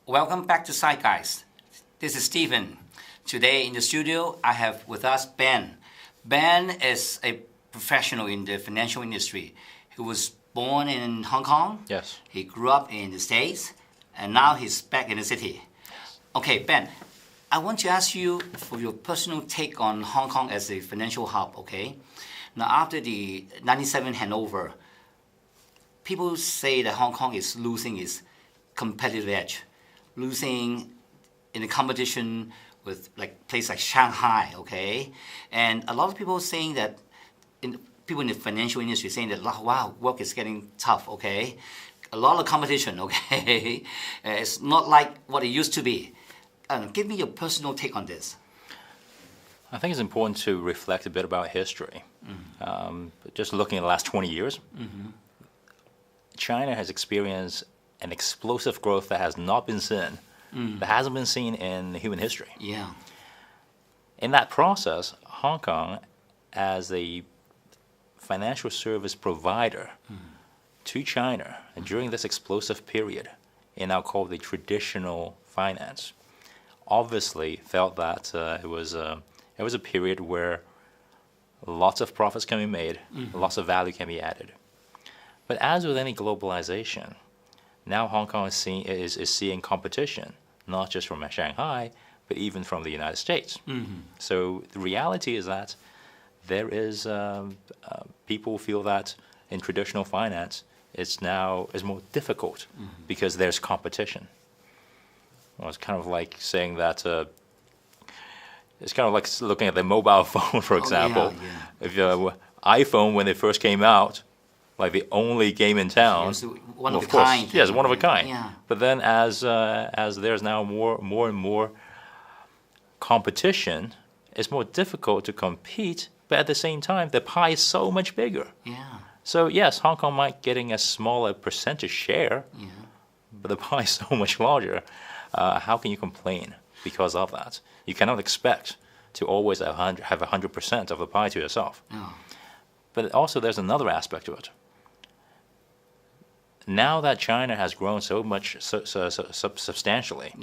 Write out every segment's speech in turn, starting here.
Welcome back to Side Guys. This is Stephen. Today in the studio, I have with us Ben. Ben is a professional in the financial industry. He was born in Hong Kong. Yes. He grew up in the States, and now he's back in the city. Okay, Ben, I want to ask you for your personal take on Hong Kong as a financial hub, okay? Now, after the 97 handover, people say that Hong Kong is losing its competitive edge, losing in the competition with places like Shanghai, okay? And a lot of people saying that, people in the financial industry saying that, wow, work is getting tough, okay? A lot of competition, okay? It's not like what it used to be. Give me your personal take on this. I think it's important to reflect a bit about history. Just looking at the last 20 years, China has experienced an explosive growth that has not been seen, that hasn't been seen in human history. Yeah. In that process, Hong Kong, as a financial service provider to China, and during this explosive period, in now called the traditional finance, obviously felt that it was a period where lots of profits can be made, lots of value can be added. But as with any globalization, now Hong Kong is seeing competition, not just from Shanghai, but even from the United States. So the reality is that there is people feel that in traditional finance, it's more difficult because there's competition. Well, it's kind of like saying that. It's kind of like looking at the mobile phone, for example. If iPhone, when it first came out, like the only game in town, one of a kind. Yes, one of a kind. Yeah. But then, as there's now more and more competition, it's more difficult to compete. But at the same time, the pie is so much bigger. Yeah. So yes, Hong Kong might getting a smaller percentage share, but the pie is so much larger. How can you complain because of that? You cannot expect to always have 100% of the pie to yourself. Oh. But also there's another aspect to it. Now that China has grown so much, substantially,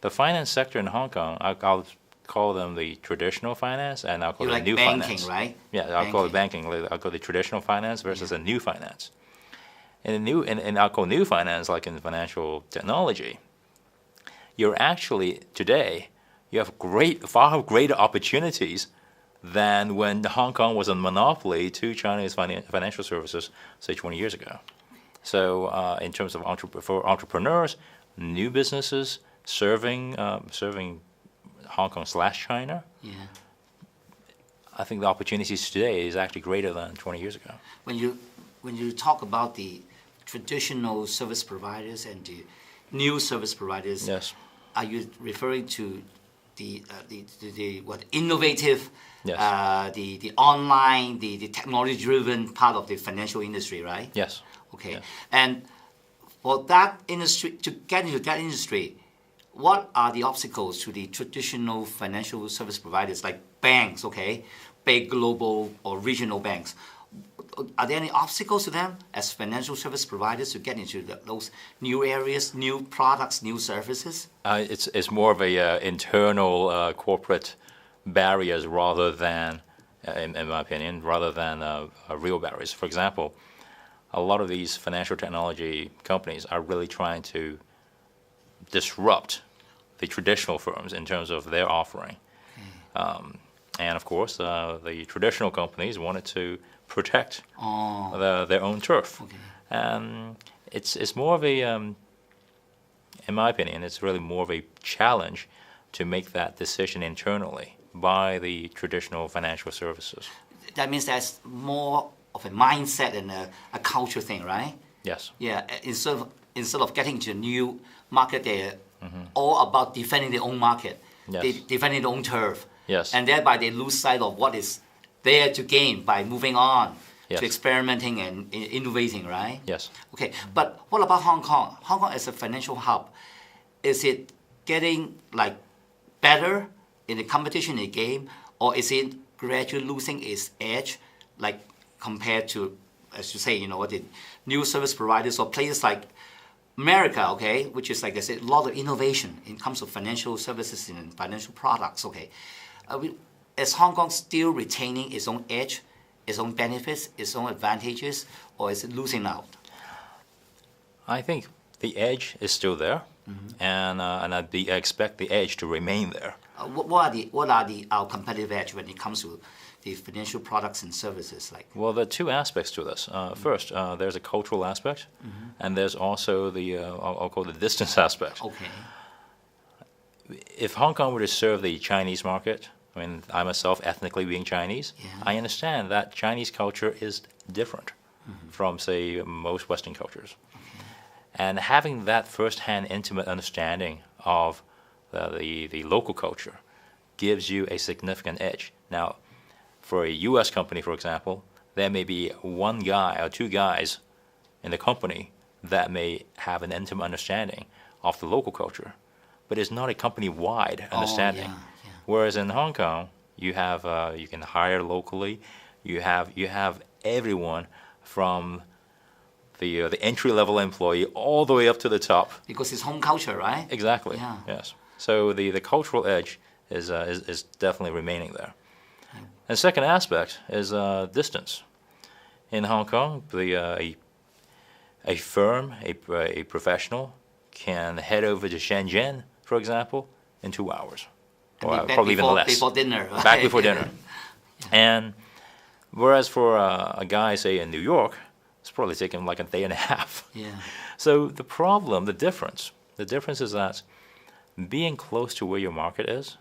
the finance sector in Hong Kong, I'll call them the traditional finance, and I'll call it new banking, finance. Right? Yeah, I'll call it banking. I'll call it traditional finance versus a new finance. And I'll call new finance, like in financial technology, you're actually today you have far greater opportunities than when Hong Kong was a monopoly to Chinese financial services, say 20 years ago. So in terms of for entrepreneurs, new businesses serving Hong Kong/China, I think the opportunities today is actually greater than 20 years ago. When you talk about the traditional service providers and the new service providers, yes, are you referring to the innovative, the online, the technology-driven part of the financial industry, right? Yes. Okay. Yes. And for that industry, to get into that industry, what are the obstacles to the traditional financial service providers like banks, okay, big global or regional banks? Are there any obstacles to them as financial service providers to get into those new areas, new products, new services? It's more of a internal corporate barriers rather than, in my opinion, rather than real barriers. For example, a lot of these financial technology companies are really trying to disrupt the traditional firms in terms of their offering. And of course, the traditional companies wanted to protect their own turf. Okay. And it's more of a, in my opinion, it's really more of a challenge to make that decision internally by the traditional financial services. That means that's more of a mindset and a culture thing, right? Yes. Yeah. Instead of getting to a new market, they're all about defending their own market, defending their own turf. Yes. And thereby they lose sight of what is there to gain by moving on Yes. to experimenting and innovating, right? Yes. Okay, but what about Hong Kong? Hong Kong as a financial hub, is it getting better in the competition in the game, or is it gradually losing its edge, compared to, as you say, the new service providers or places like America, okay, which is like I said, a lot of innovation in terms of financial services and financial products, okay. Is Hong Kong still retaining its own edge, its own benefits, its own advantages, or is it losing out? I think the edge is still there, and I expect the edge to remain there. What are our competitive edge when it comes to the financial products and services? Like, Well, there are two aspects to this. First, there's a cultural aspect, and there's also the I'll call it the distance aspect. okay, If Hong Kong were to serve the Chinese market, I mean, I myself ethnically being Chinese, Yeah. I understand that Chinese culture is different from, say, most Western cultures. And having that first-hand intimate understanding of the local culture gives you a significant edge. Now, for a U.S. company, for example, there may be one guy or two guys in the company that may have an intimate understanding of the local culture, but it's not a company-wide understanding. yeah. Whereas in Hong Kong, you have you can hire locally, you have everyone from the entry-level employee all the way up to the top. Because it's home culture, right? Exactly. Yeah. Yes. So the cultural edge is definitely remaining there. And the second aspect is distance. In Hong Kong, a firm, a professional, can head over to Shenzhen, for example, in 2 hours, or Back probably even less. Before dinner. Right? Back before dinner. And whereas for a guy, say in New York, it's probably taking like a day and a half. Yeah. So the difference is that being close to where your market is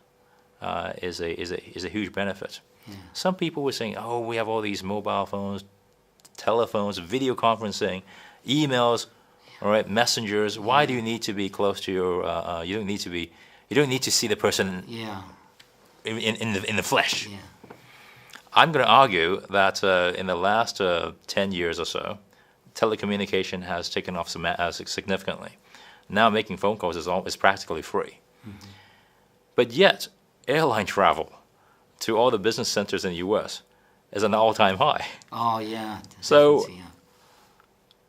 a huge benefit. Yeah. Some people were saying, "Oh, we have all these mobile phones, telephones, video conferencing, emails, all right, messengers. Why do you need to be close to your? You don't need to see the person Yeah. in the flesh." Yeah. I'm going to argue that in the last 10 years or so, telecommunication has taken off significantly. Now making phone calls is practically free. But yet, airline travel to all the business centers in the U.S. is an all-time high. Oh yeah. So Definitely,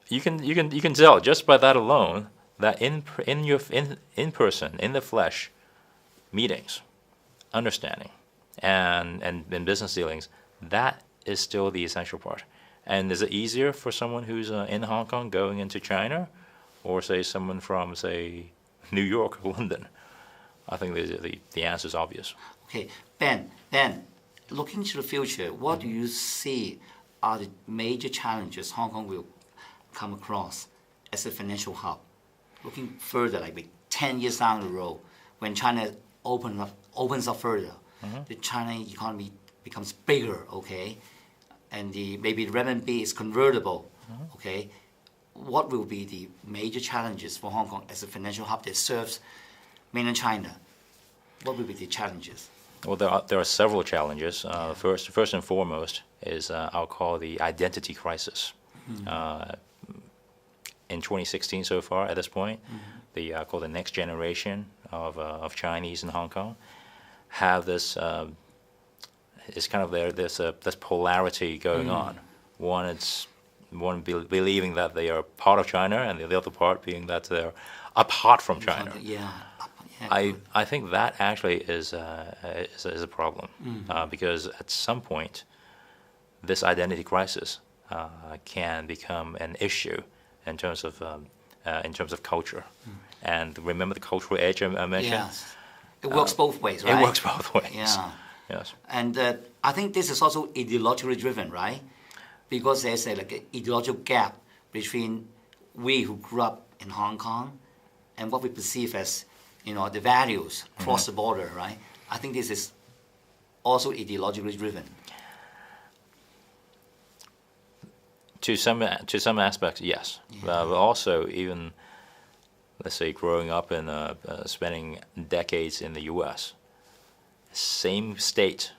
yeah. you can tell just by that alone that in person, in the flesh, meetings, understanding, and in business dealings, that is still the essential part. And is it easier for someone who's in Hong Kong going into China, or say someone from, say, New York or London? I think the answer is obvious. Okay, Ben, looking to the future, what do you see are the major challenges Hong Kong will come across as a financial hub? Looking further, like 10 years down the road, when China opens up further, the China economy becomes bigger, okay, and maybe the renminbi is convertible, okay. What will be the major challenges for Hong Kong as a financial hub that serves mainland China? What will be the challenges? Well, there are several challenges. First and foremost is I'll call the identity crisis. In 2016 so far, at this point, called the next generation of Chinese in Hong Kong have this. It's kind of this polarity going on. One believing that they are part of China, and the other part being that they're apart from China. Yeah. I think that actually is a problem because at some point, this identity crisis can become an issue in terms of culture. And remember the cultural edge I mentioned. Yes. It works both ways, right? It works both ways. Yeah. Yes. And I think this is also ideologically driven, right? Because there's an ideological gap between we who grew up in Hong Kong and what we perceive as, the values across the border, right? I think this is also ideologically driven. To some aspects, yes. But also, even let's say growing up and spending decades in the U.S., same state,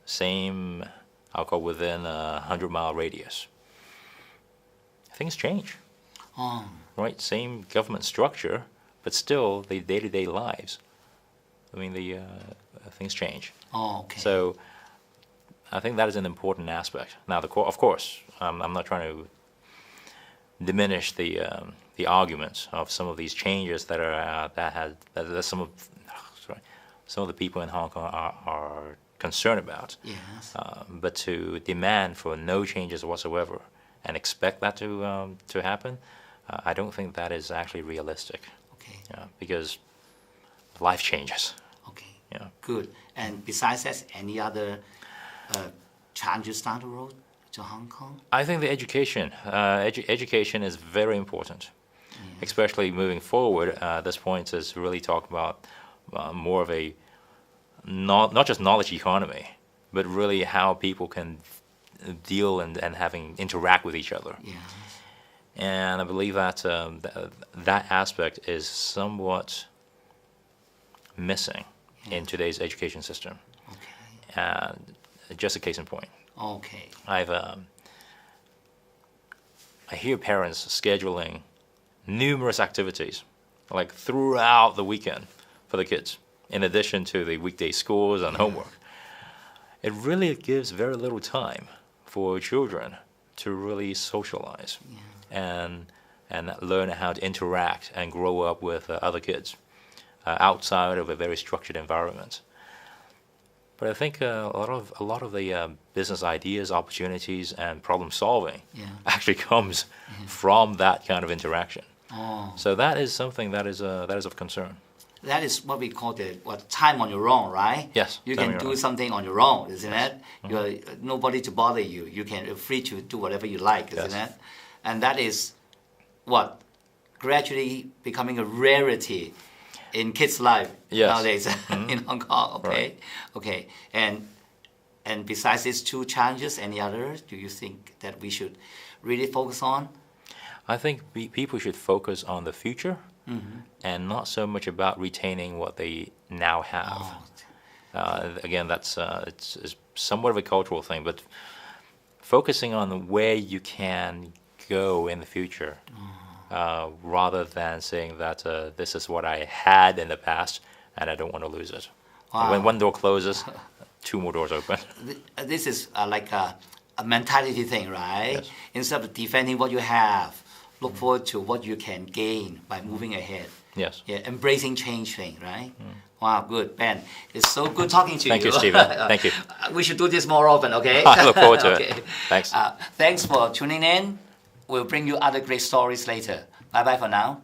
same, I'll call within a 100-mile radius. Things change, right? Same government structure, but still the day-to-day lives. I mean, things change. Oh, okay. So I think that is an important aspect. Now, of course, I'm not trying to diminish the the arguments of some of these changes that are that some of the people in Hong Kong are concerned about. Yes. But to demand for no changes whatsoever and expect that to happen, I don't think that is actually realistic. Okay. Because life changes. Okay. Yeah. Good. And besides that, any other challenges down the road to Hong Kong? I think the education is very important, especially moving forward. This point is really talk about more of a not just knowledge economy, but really how people can deal and interact with each other. Yes. And I believe that that aspect is somewhat missing in today's education system. Okay. And just a case in point. Okay. I hear parents scheduling numerous activities, like throughout the weekend, for the kids, in addition to the weekday schools and homework. It really gives very little time for children to really socialize and learn how to interact and grow up with other kids outside of a very structured environment. But I think a lot of the business ideas, opportunities, and problem solving actually comes from that kind of interaction. Oh. So that is something that is of concern. That is what we call the time on your own, right? Yes. You can do something on your own, isn't it? You're nobody to bother you. You can free to do whatever you like, isn't it? And that is what gradually becoming a rarity in kids' life nowadays in Hong Kong. Okay, right. Okay. And besides these two challenges, any others do you think that we should really focus on? I think people should focus on the future and not so much about retaining what they now have. Again, that's it's somewhat of a cultural thing, but focusing on where you can go in the future, rather than saying that this is what I had in the past and I don't want to lose it. Wow. When one door closes, two more doors open. This is like a mentality thing, right? Yes. Instead of defending what you have, look forward to what you can gain by moving ahead. Yes. Yeah, embracing change thing, right? Wow, good, Ben. It's so good talking to you. Thank you, Stephen. Thank you. We should do this more often, okay? I look forward to Okay. it. Thanks. Thanks for tuning in. We'll bring you other great stories later. Bye-bye for now.